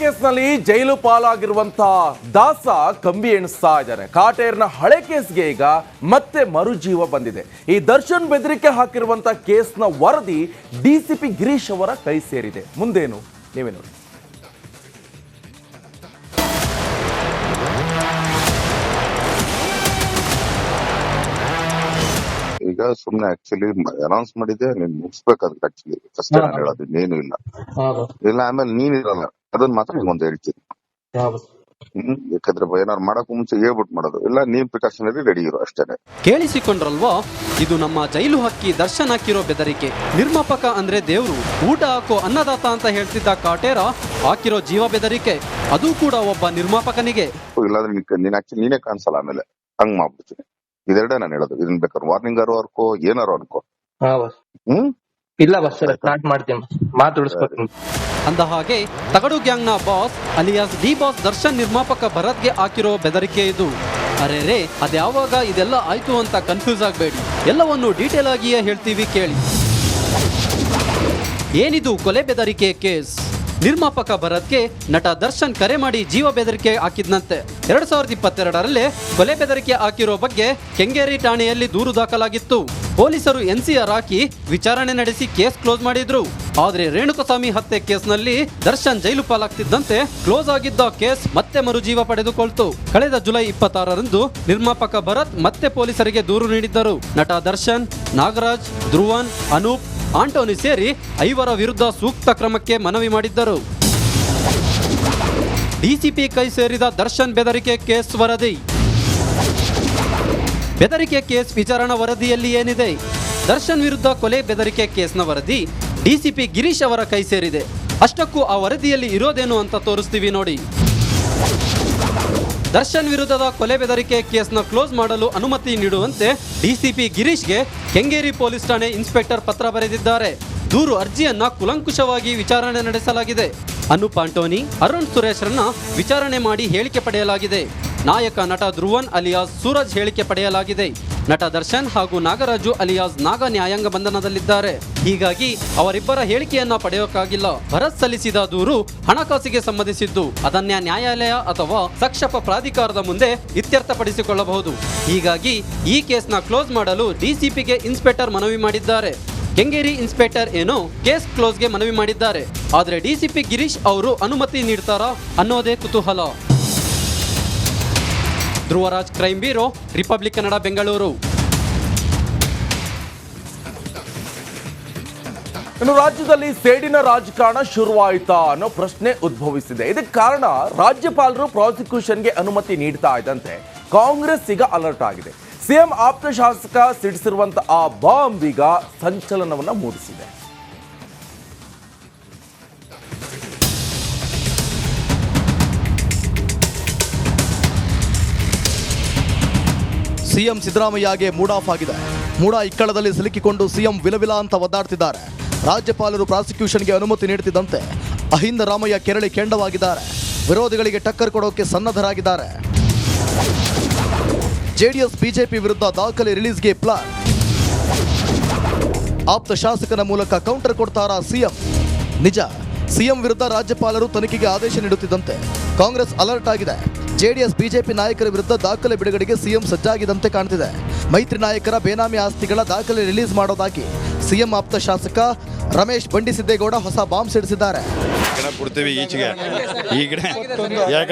ಕೇಸ್ನಲ್ಲಿ ಜೈಲು ಪಾಲಾಗಿರುವಂತಹ ದಾಸ ಕಂಬಿ ಎಣಿಸ್ತಾ ಇದ್ದಾರೆ. ಕಾಟೇರ್ನ ಹಳೆ ಕೇಸ್ಗೆ ಈಗ ಮತ್ತೆ ಮರುಜೀವ ಬಂದಿದೆ. ಈ ದರ್ಶನ್ ಬೆದರಿಕೆ ಹಾಕಿರುವಂತಹ ಕೇಸ್ನ ವರದಿ ಡಿಸಿಪಿ ಗಿರೀಶ್ ಅವರ ಕೈ ಸೇರಿದೆ. ಮುಂದೇನು ನೀವೇ ನೋಡಿ. ಈಗ ಸುಮ್ನೆ ಆಕ್ಚುಲಿ ಅನೌನ್ಸ್ ಮಾಡಿದ್ದೆ, ನೀನ್ ಮುಗಿಸ್ಬೇಕಾದ್ರೆ ಆಕ್ಚುಲಿ ಅಷ್ಟೇ ನಾನು ಹೇಳೋದು, ಇನ್ನೇನು ಇಲ್ಲ. ಇಲ್ಲ ಆಮೇಲೆ ನೀನ್ ಇರಲ್ಲ, ಅದನ್ನ ಮಾತ್ರ ನಿಮ್ಗೊಂದು ಹೇಳ್ತೀನಿ. ಯಾಕಂದ್ರೆ ಏನಾರು ಮಾಡಕ್ ಮುಂಚೆ ಹೇಳ್ಬಿಟ್ಟು ಮಾಡೋದು, ಇಲ್ಲ ನೀನ್ ಪ್ರಿಕಾಷನರಿ ರೆಡಿ ಇರೋ ಅಷ್ಟೇನೆ. ಕೇಳಿಸಿಕೊಂಡ್ರಲ್ವಾ, ಇದು ನಮ್ಮ ಜೈಲು ಹಕ್ಕಿ ದರ್ಶನ್ ಹಾಕಿರೋ ಬೆದರಿಕೆ. ನಿರ್ಮಾಪಕ ಅಂದ್ರೆ ದೇವ್ರು, ಊಟ ಹಾಕೋ ಅನ್ನದಾತ ಅಂತ ಹೇಳ್ತಿದ್ದ ಕಾಟೇರ ಹಾಕಿರೋ ಜೀವ ಬೆದರಿಕೆ, ಅದು ಕೂಡ ಒಬ್ಬ ನಿರ್ಮಾಪಕನಿಗೆ. ಇಲ್ಲಾಂದ್ರೆ ನೀನ್ ಆಕ್ಚುಲಿ ನೀನೇ ಕಾಣಿಸಲ್ಲ, ಆಮೇಲೆ ಹಂಗ್ ಮಾಡ್ಬಿಡ್ತೀನಿ. ಇದೆರಡೇ ನಾನು ಹೇಳೋದು. ಇದನ್ ಬೇಕಾದ್ರೆ ವಾರ್ನಿಂಗ್ ಆರು ಅನ್ಕೋ, ಏನಾರು ಅನ್ಕೋ. ಇಲ್ಲ ಬಸ್ ಸ್ಟಾರ್ಟ್ ಮಾಡ್ತೀನಿ, ಮಾತಾಡಿಸ್ಕೊತೀನಿ. ಅಂದ ಹಾಗೆ ತಗಡು ಗ್ಯಾಂಗ್ ನ boss alias D boss Darshan ನಿರ್ಮಾಪಕ ಭರತ್ಗೆ ಹಾಕಿರೋ ಬೆದರಿಕೆ ಇದು. ಅರೆ ಅದ್ಯಾವಾಗ ಇದೆಲ್ಲ ಆಯ್ತು ಅಂತ ಕನ್ಫ್ಯೂಸ್ ಆಗಬೇಡಿ, ಎಲ್ಲವನ್ನು ಡೀಟೇಲ್ ಆಗಿಯೇ ಹೇಳ್ತೀವಿ ಕೇಳಿ. ಏನಿದು ಕೊಲೆ ಬೆದರಿಕೆ ಕೇಸ್? ನಿರ್ಮಾಪಕ ಭರತ್ಗೆ ನಟ ದರ್ಶನ್ ಕರೆ ಮಾಡಿ ಜೀವ ಬೆದರಿಕೆ ಹಾಕಿದ್ನಂತೆ. 2022ರಲ್ಲಿ ಕೊಲೆ ಬೆದರಿಕೆ ಹಾಕಿರೋ ಬಗ್ಗೆ ಕೆಂಗೇರಿ ಠಾಣೆಯಲ್ಲಿ ದೂರು ದಾಖಲಾಗಿತ್ತು. ಪೊಲೀಸರು NCR ಹಾಕಿ ವಿಚಾರಣೆ ನಡೆಸಿ ಕೇಸ್ ಕ್ಲೋಸ್ ಮಾಡಿದ್ರು. ಆದ್ರೆ ರೇಣುಕಸ್ವಾಮಿ ಹತ್ಯೆ ಕೇಸ್ನಲ್ಲಿ ದರ್ಶನ್ ಜೈಲು ಪಾಲಾಗ್ತಿದ್ದಂತೆ ಕ್ಲೋಸ್ ಆಗಿದ್ದ ಕೇಸ್ ಮತ್ತೆ ಮರುಜೀವ ಪಡೆದುಕೊಳ್ತು. ಕಳೆದ ಜುಲೈ 26ರಂದು ನಿರ್ಮಾಪಕ ಭರತ್ ಮತ್ತೆ ಪೊಲೀಸರಿಗೆ ದೂರು ನೀಡಿದ್ದರು. ನಟ ದರ್ಶನ್, ನಾಗರಾಜ್, ಧ್ರುವನ್, ಅನೂಪ್, ಆಂಟೋನಿ ಸೇರಿ 5 ವಿರುದ್ಧ ಸೂಕ್ತ ಕ್ರಮಕ್ಕೆ ಮನವಿ ಮಾಡಿದ್ದರು. ಡಿಸಿಪಿ ಕೈ ಸೇರಿದ ದರ್ಶನ್ ಬೆದರಿಕೆ ಕೇಸ್ ವರದಿ. ಬೆದರಿಕೆ ಕೇಸ್ ವಿಚಾರಣಾ ವರದಿಯಲ್ಲಿ ಏನಿದೆ? ದರ್ಶನ್ ವಿರುದ್ಧ ಕೊಲೆ ಬೆದರಿಕೆ ಕೇಸ್ನ ವರದಿ ಡಿಸಿಪಿ ಗಿರೀಶ್ ಅವರ ಕೈ ಸೇರಿದೆ. ಅಷ್ಟಕ್ಕೂ ಆ ವರದಿಯಲ್ಲಿ ಇರೋದೇನು ಅಂತ ತೋರಿಸ್ತೀವಿ ನೋಡಿ. ದರ್ಶನ್ ವಿರುದ್ಧದ ಕೊಲೆ ಬೆದರಿಕೆ ಕೇಸ್ನ ಕ್ಲೋಸ್ ಮಾಡಲು ಅನುಮತಿ ನೀಡುವಂತೆ ಡಿಸಿಪಿ ಗಿರೀಶ್ಗೆ ಕೆಂಗೇರಿ ಪೊಲೀಸ್ ಠಾಣೆ ಇನ್ಸ್ಪೆಕ್ಟರ್ ಪತ್ರ ಬರೆದಿದ್ದಾರೆ. ದೂರು ಅರ್ಜಿಯನ್ನ ಕುಲಂಕುಷವಾಗಿ ವಿಚಾರಣೆ ನಡೆಸಲಾಗಿದೆ. ಅನೂಪ್, ಆಂಟೋನಿ, ಅರುಣ್ ಸುರೇಶ್ರನ್ನ ವಿಚಾರಣೆ ಮಾಡಿ ಹೇಳಿಕೆ ಪಡೆಯಲಾಗಿದೆ. ನಾಯಕ ನಟ ಧ್ರುವನ್ ಅಲಿಯಾಸ್ ಸೂರಜ್ ಹೇಳಿಕೆ ಪಡೆಯಲಾಗಿದೆ. ನಟ ದರ್ಶನ್ ಹಾಗೂ ನಾಗರಾಜು ಅಲಿಯಾಸ್ ನಾಗ ನ್ಯಾಯಾಂಗ ಬಂಧನದಲ್ಲಿದ್ದಾರೆ. ಹೀಗಾಗಿ ಅವರಿಬ್ಬರ ಹೇಳಿಕೆಯನ್ನ ಪಡೆಯೋಕ್ಕಾಗಿಲ್ಲ. ಭರತ್ ಸಲ್ಲಿಸಿದ ದೂರು ಹಣಕಾಸಿಗೆ ಸಂಬಂಧಿಸಿದ್ದು. ಅದನ್ನ ನ್ಯಾಯಾಲಯ ಅಥವಾ ಸಕ್ಷಮ ಪ್ರಾಧಿಕಾರದ ಮುಂದೆ ಇತ್ಯರ್ಥಪಡಿಸಿಕೊಳ್ಳಬಹುದು. ಹೀಗಾಗಿ ಈ ಕೇಸ್ನ ಕ್ಲೋಸ್ ಮಾಡಲು ಡಿಸಿಪಿಗೆ ಇನ್ಸ್ಪೆಕ್ಟರ್ ಮನವಿ ಮಾಡಿದ್ದಾರೆ. ಕೆಂಗೇರಿ ಇನ್ಸ್ಪೆಕ್ಟರ್ ಏನೋ ಕೇಸ್ ಕ್ಲೋಸ್ಗೆ ಮನವಿ ಮಾಡಿದ್ದಾರೆ. ಆದರೆ ಡಿಸಿಪಿ ಗಿರೀಶ್ ಅವರು ಅನುಮತಿ ನೀಡ್ತಾರಾ ಅನ್ನೋದೇ ಕುತೂಹಲ. Dhruvaraj, crime bureau, republic Kannada, Bengaluru. ಇನ್ನು ರಾಜ್ಯದಲ್ಲಿ ಸೇಡಿನ ರಾಜಕಾರಣ ಶುರುವಾಯಿತಾ ಅನ್ನೋ ಪ್ರಶ್ನೆ ಉದ್ಭವಿಸಿದೆ. ಇದಕ್ಕೆ ಕಾರಣ ರಾಜ್ಯಪಾಲರು ಪ್ರಾಸಿಕ್ಯೂಷನ್ಗೆ ಅನುಮತಿ ನೀಡ್ತಾ ಇದ್ದಂತೆ ಕಾಂಗ್ರೆಸ್ ಈಗ ಅಲರ್ಟ್ ಆಗಿದೆ. ಸಿಎಂ ಆಪ್ತ ಶಾಸಕ ಸಿಡಿಸಿರುವಂತ ಆ ಬಾಂಬ್ ಈಗ ಸಂಚಲನವನ್ನ ಮೂಡಿಸಿದೆ. ಸಿಎಂ ಸಿದ್ದರಾಮಯ್ಯಗೆ ಮೂಡ್ ಆಫ್ ಆಗಿದೆ. ಮೂಡ ಇಕ್ಕಳದಲ್ಲಿ ಸಿಲುಕಿಕೊಂಡು ಸಿಎಂ ವಿಲವಿಲ ಅಂತ ಒದ್ದಾಡ್ತಿದ್ದಾರೆ. ರಾಜ್ಯಪಾಲರು ಪ್ರಾಸಿಕ್ಯೂಷನ್ಗೆ ಅನುಮತಿ ನೀಡುತ್ತಿದ್ದಂತೆ ಅಹಿಂದ ರಾಮಯ್ಯ ಕೆರಳಿ ಕೆಂಡವಾಗಿದ್ದಾರೆ. ವಿರೋಧಿಗಳಿಗೆ ಟಕ್ಕರ್ ಕೊಡೋಕೆ ಸನ್ನದ್ಧರಾಗಿದ್ದಾರೆ. ಜೆಡಿಎಸ್ ಬಿಜೆಪಿ ವಿರುದ್ಧ ದಾಖಲೆ ರಿಲೀಸ್ಗೆ ಪ್ಲಾನ್. ಆಪ್ತ ಶಾಸಕನ ಮೂಲಕ ಕೌಂಟರ್ ಕೊಡ್ತಾರಾ ಸಿಎಂ? ನಿಜ, ಸಿಎಂ ವಿರುದ್ಧ ರಾಜ್ಯಪಾಲರು ತನಿಖೆಗೆ ಆದೇಶ ನೀಡುತ್ತಿದ್ದಂತೆ ಕಾಂಗ್ರೆಸ್ ಅಲರ್ಟ್ ಆಗಿದೆ. ಜೆಡಿಎಸ್ ಬಿಜೆಪಿ ನಾಯಕರ ವಿರುದ್ಧ ದಾಖಲೆ ಬಿಡುಗಡೆಗೆ ಸಿಎಂ ಸಜ್ಜಾಗಿದ್ದಂತೆ ಕಾಣ್ತಿದೆ. ಮೈತ್ರಿ ನಾಯಕರ ಬೇನಾಮಿ ಆಸ್ತಿಗಳ ದಾಖಲೆ ರಿಲೀಸ್ ಮಾಡೋದಾಗಿ ಸಿಎಂ ಆಪ್ತ ಶಾಸಕ ರಮೇಶ್ ಬಂಡಿಸಿದ್ದೇಗೌಡ ಹೊಸ ಬಾಂಬ್ ಸಿಡಿಸಿದ್ದಾರೆ. ಕೊಡ್ತೀವಿ ಈಚೆಗೆ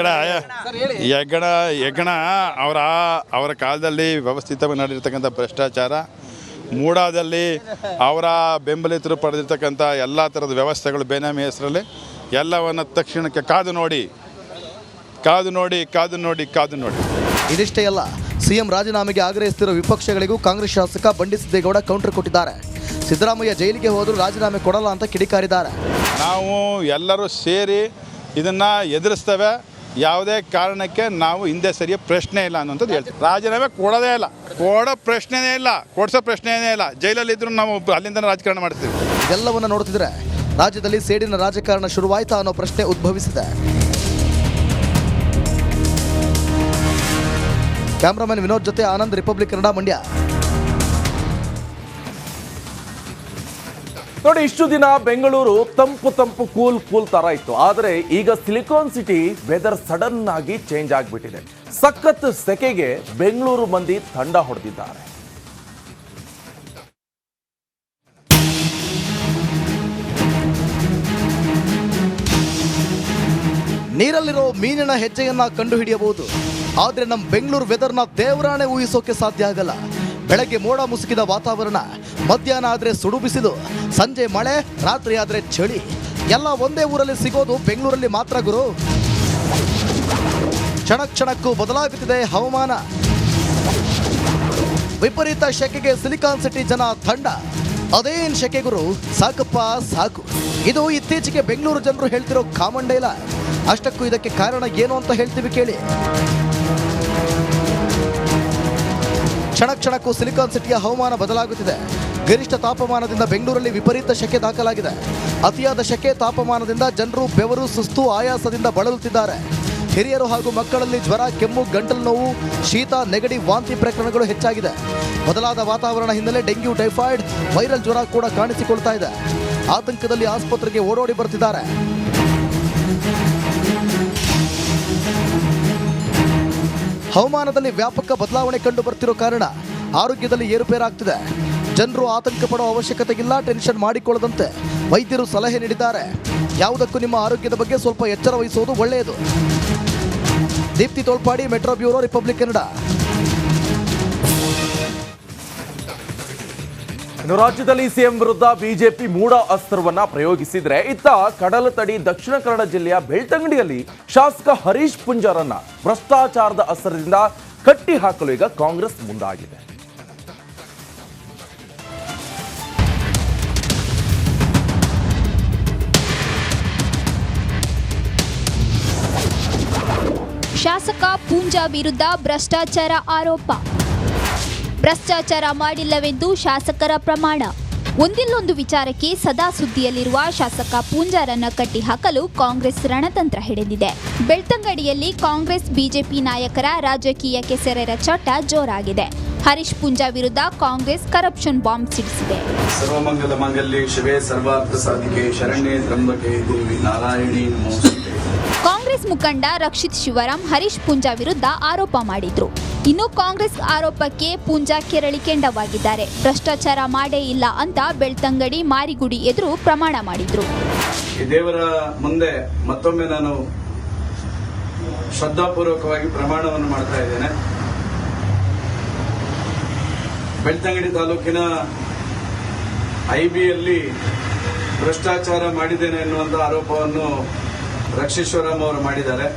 ಹೆಗ್ಗಣ ಅವರ ಕಾಲದಲ್ಲಿ ವ್ಯವಸ್ಥಿತವಾಗಿ ನಡೆದಿರ್ತಕ್ಕಂಥ ಭ್ರಷ್ಟಾಚಾರ, ಮೂಡಾದಲ್ಲಿ ಅವರ ಬೆಂಬಲಿತರು ಪಡೆದಿರ್ತಕ್ಕಂಥ ಎಲ್ಲ ಥರದ ವ್ಯವಸ್ಥೆಗಳು ಬೇನಾಮಿ ಹೆಸರಲ್ಲಿ ಎಲ್ಲವನ್ನು ತಕ್ಷಣಕ್ಕೆ ಕಾದು ನೋಡಿ. ಇದಿಷ್ಟೇ ಅಲ್ಲ, ಸಿಎಂ ರಾಜೀನಾಮೆಗೆ ಆಗ್ರಹಿಸುತ್ತಿರುವ ವಿಪಕ್ಷಗಳಿಗೂ ಕಾಂಗ್ರೆಸ್ ಶಾಸಕ ಬಂಡಿಸಿದ್ದೇಗೌಡ ಕೌಂಟರ್ ಕೊಟ್ಟಿದ್ದಾರೆ. ಸಿದ್ದರಾಮಯ್ಯ ಜೈಲಿಗೆ ಹೋದರೂ ರಾಜೀನಾಮೆ ಕೊಡಲ್ಲ ಅಂತ ಕಿಡಿಕಾರಿದ್ದಾರೆ. ನಾವು ಎಲ್ಲರೂ ಸೇರಿ ಇದನ್ನು ಎದುರಿಸ್ತೇವೆ. ಯಾವುದೇ ಕಾರಣಕ್ಕೆ ನಾವು ಹಿಂದೆ ಸರಿಯ ಪ್ರಶ್ನೆ ಇಲ್ಲ ಅನ್ನೋಂಥದ್ದು ಹೇಳ್ತೀವಿ. ರಾಜೀನಾಮೆ ಕೊಡೋದೇ ಇಲ್ಲ, ಕೊಡೋ ಪ್ರಶ್ನೆನೇ ಇಲ್ಲ, ಕೊಡಿಸೋ ಪ್ರಶ್ನೆನೇ ಇಲ್ಲ. ಜೈಲಲ್ಲಿದ್ದರೂ ನಾವು ಅಲ್ಲಿಂದ ರಾಜಕಾರಣ ಮಾಡ್ತೀವಿ. ಎಲ್ಲವನ್ನ ನೋಡ್ತಿದ್ರೆ ರಾಜ್ಯದಲ್ಲಿ ಸೇಡಿನ ರಾಜಕಾರಣ ಶುರುವಾಯ್ತಾ ಅನ್ನೋ ಪ್ರಶ್ನೆ ಉದ್ಭವಿಸಿದೆ. ಕ್ಯಾಮ್ರಾಮನ್ ವಿನೋದ್ ಜೊತೆ ಆನಂದ್, ರಿಪಬ್ಲಿಕ್ ಕನ್ನಡ, ಮಂಡ್ಯ. ನೋಡಿ, ಇಷ್ಟು ದಿನ ಬೆಂಗಳೂರು ತಂಪು ಕೂಲ್ ತರ ಇತ್ತು. ಆದರೆ ಈಗ ಸಿಲಿಕಾನ್ ಸಿಟಿ ವೆದರ್ ಸಡನ್ ಆಗಿ ಚೇಂಜ್ ಆಗಿಬಿಟ್ಟಿದೆ. ಸಖತ್ ಸೆಕೆಗೆ ಬೆಂಗಳೂರು ಮಂದಿ ತಂಡ ಹೊಡೆದಿದ್ದಾರೆ. ನೀರಲ್ಲಿರೋ ಮೀನಿನ ಹೆಜ್ಜೆಯನ್ನ ಕಂಡುಹಿಡಿಯಬಹುದು. ಆದ್ರೆ ನಮ್ಮ ಬೆಂಗಳೂರು ವೆದರ್ನ ದೇವರಾಣೆ ಊಹಿಸೋಕೆ ಸಾಧ್ಯ ಆಗಲ್ಲ. ಬೆಳಗ್ಗೆ ಮೋಡ ಮುಸುಕಿದ ವಾತಾವರಣ, ಮಧ್ಯಾಹ್ನ ಆದ್ರೆ ಸುಡು ಬಿಸಿಲು, ಸಂಜೆ ಮಳೆ, ರಾತ್ರಿ ಆದ್ರೆ ಚಳಿ. ಎಲ್ಲ ಒಂದೇ ಊರಲ್ಲಿ ಸಿಗೋದು ಬೆಂಗಳೂರಲ್ಲಿ ಮಾತ್ರ ಗುರು. ಕ್ಷಣಕ್ಕೂ ಬದಲಾಗುತ್ತಿದೆ ಹವಾಮಾನ. ವಿಪರೀತ ಶೆಕೆಗೆ ಸಿಲಿಕಾನ್ ಸಿಟಿ ಜನ ತಂಡ. ಅದೇನ್ ಶೆಕೆ ಗುರು, ಸಾಕಪ್ಪ ಸಾಕು. ಇದು ಇತ್ತೀಚೆಗೆ ಬೆಂಗಳೂರು ಜನರು ಹೇಳ್ತಿರೋ ಕಾಮನ್ ಡೈಲಾಗ್. ಅಷ್ಟಕ್ಕೂ ಇದಕ್ಕೆ ಕಾರಣ ಏನು ಅಂತ ಹೇಳ್ತೀವಿ ಕೇಳಿ. ಕ್ಷಣಕ್ಕೂ ಸಿಲಿಕಾನ್ ಸಿಟಿಯ ಹವಾಮಾನ ಬದಲಾಗುತ್ತಿದೆ. ಗರಿಷ್ಠ ತಾಪಮಾನದಿಂದ ಬೆಂಗಳೂರಲ್ಲಿ ವಿಪರೀತ ಶೆಕೆ ದಾಖಲಾಗಿದೆ. ಅತಿಯಾದ ಶೆಕೆ ತಾಪಮಾನದಿಂದ ಜನರು ಬೆವರು, ಸುಸ್ತು, ಆಯಾಸದಿಂದ ಬಳಲುತ್ತಿದ್ದಾರೆ. ಹಿರಿಯರು ಹಾಗೂ ಮಕ್ಕಳಲ್ಲಿ ಜ್ವರ, ಕೆಮ್ಮು, ಗಂಟಲು ನೋವು, ಶೀತ, ನೆಗಡಿ, ವಾಂತಿ ಪ್ರಕರಣಗಳು ಹೆಚ್ಚಾಗಿದೆ. ಬದಲಾದ ವಾತಾವರಣ ಹಿನ್ನೆಲೆ ಡೆಂಗ್ಯೂ, ಟೈಫಾಯ್ಡ್, ವೈರಲ್ ಜ್ವರ ಕೂಡ ಕಾಣಿಸಿಕೊಳ್ತಾ ಇದೆ. ಆತಂಕದಲ್ಲಿ ಆಸ್ಪತ್ರೆಗೆ ಓಡೋಡಿ ಬರ್ತಿದ್ದಾರೆ. ಹವಾಮಾನದಲ್ಲಿ ವ್ಯಾಪಕ ಬದಲಾವಣೆ ಕಂಡು ಬರ್ತಿರೋ ಕಾರಣ ಆರೋಗ್ಯದಲ್ಲಿ ಏರುಪೇರಾಗ್ತಿದೆ. ಜನರು ಆತಂಕ ಪಡೋ ಅವಶ್ಯಕತೆ ಇಲ್ಲ, ಟೆನ್ಷನ್ ಮಾಡಿಕೊಳ್ಳದಂತೆ ವೈದ್ಯರು ಸಲಹೆ ನೀಡಿದ್ದಾರೆ. ಯಾವುದಕ್ಕೂ ನಿಮ್ಮ ಆರೋಗ್ಯದ ಬಗ್ಗೆ ಸ್ವಲ್ಪ ಎಚ್ಚರ ವಹಿಸುವುದು ಒಳ್ಳೆಯದು. Deepti Tolpadi, metro bureau, republic Kannada. ರಾಜ್ಯದಲ್ಲಿ ಸಿಎಂ ವಿರುದ್ಧ ಬಿಜೆಪಿ ಮೂಢ ಅಸ್ತ್ರವನ್ನ ಪ್ರಯೋಗಿಸಿದ್ರೆ, ಇತ್ತ ಕಡಲ ತಡಿ ದಕ್ಷಿಣ ಕನ್ನಡ ಜಿಲ್ಲೆಯ ಬೆಳ್ತಂಗಡಿಯಲ್ಲಿ ಶಾಸಕ ಹರೀಶ್ ಪೂಂಜಾರನ್ನ ಭ್ರಷ್ಟಾಚಾರದ ಅಸ್ತ್ರದಿಂದ ಕಟ್ಟಿ ಹಾಕಲು ಈಗ ಕಾಂಗ್ರೆಸ್ ಮುಂದಾಗಿದೆ. ಶಾಸಕ ಪೂಂಜಾ ವಿರುದ್ಧ ಭ್ರಷ್ಟಾಚಾರ ಆರೋಪ. ಭ್ರಷ್ಟಾಚಾರ ಮಾಡಿಲ್ಲವೆಂದು ಶಾಸಕರ ಪ್ರಮಾಣ. ಒಂದಿಲ್ಲೊಂದು ವಿಚಾರಕ್ಕೆ ಸದಾ ಸುದ್ದಿಯಲ್ಲಿರುವ ಶಾಸಕ ಪೂಂಜಾರನ್ನ ಕಟ್ಟಿ ಹಾಕಲು ಕಾಂಗ್ರೆಸ್ ರಣತಂತ್ರ ಹಿಡಿದಿದೆ. ಬೆಳ್ತಂಗಡಿಯಲ್ಲಿ ಕಾಂಗ್ರೆಸ್ ಬಿಜೆಪಿ ನಾಯಕರ ರಾಜಕೀಯ ಕೆಸರೆರ ಚಟ ಜೋರಾಗಿದೆ. ಹರೀಶ್ ಪೂಂಜಾ ವಿರುದ್ಧ ಕಾಂಗ್ರೆಸ್ ಕರಪ್ಷನ್ ಬಾಂಬ್ ಸಿಡಿಸಿದೆ. ಸರ್ವಮಂಗಲ ಮಾಂಗಲ್ಯೆ ಶಿವೆ ಸರ್ವಾರ್ಥ ಸಾಧಿಕೆ ಶರಣ್ಯೆ ತ್ರ್ಯಂಬಕೆ ದೇವಿ ನಾರಾಯಣಿ ನಮೋಸ್ತುತೆ. ಕಾಂಗ್ರೆಸ್ ಮುಖಂಡ ರಕ್ಷಿತ್ ಶಿವರಾಮ್ ಹರೀಶ್ ಪೂಂಜಾ ವಿರುದ್ಧ ಆರೋಪ ಮಾಡಿದ್ರು. ಇನ್ನು ಕಾಂಗ್ರೆಸ್ ಆರೋಪಕ್ಕೆ ಪೂಂಜಾ ಕೆರಳಿ ಕೆಂಡವಾಗಿದ್ದಾರೆ. ಭ್ರಷ್ಟಾಚಾರ ಮಾಡೇ ಇಲ್ಲ ಅಂತ ಬೆಳ್ತಂಗಡಿ ಮಾರಿಗುಡಿ ಎದುರು ಪ್ರಮಾಣ ಮಾಡಿದ್ರು. ಈ ದೇವರ ಮುಂದೆ ಮತ್ತೊಮ್ಮೆ ನಾನು ಶ್ರದ್ಧಾಪೂರ್ವಕವಾಗಿ ಪ್ರಮಾಣವನ್ನು ಮಾಡ್ತಾ ಇದ್ದೇನೆ. ಬೆಳ್ತಂಗಡಿ ತಾಲೂಕಿನ ಐಬಿಯಲ್ಲಿ ಭ್ರಷ್ಟಾಚಾರ ಮಾಡಿದ್ದೇನೆ ಎನ್ನುವಂತ ಆರೋಪವನ್ನು ರಕ್ಷಿತ್ ಶಿವರಾಮ್ ಅವರು ಮಾಡಿದ್ದಾರೆ.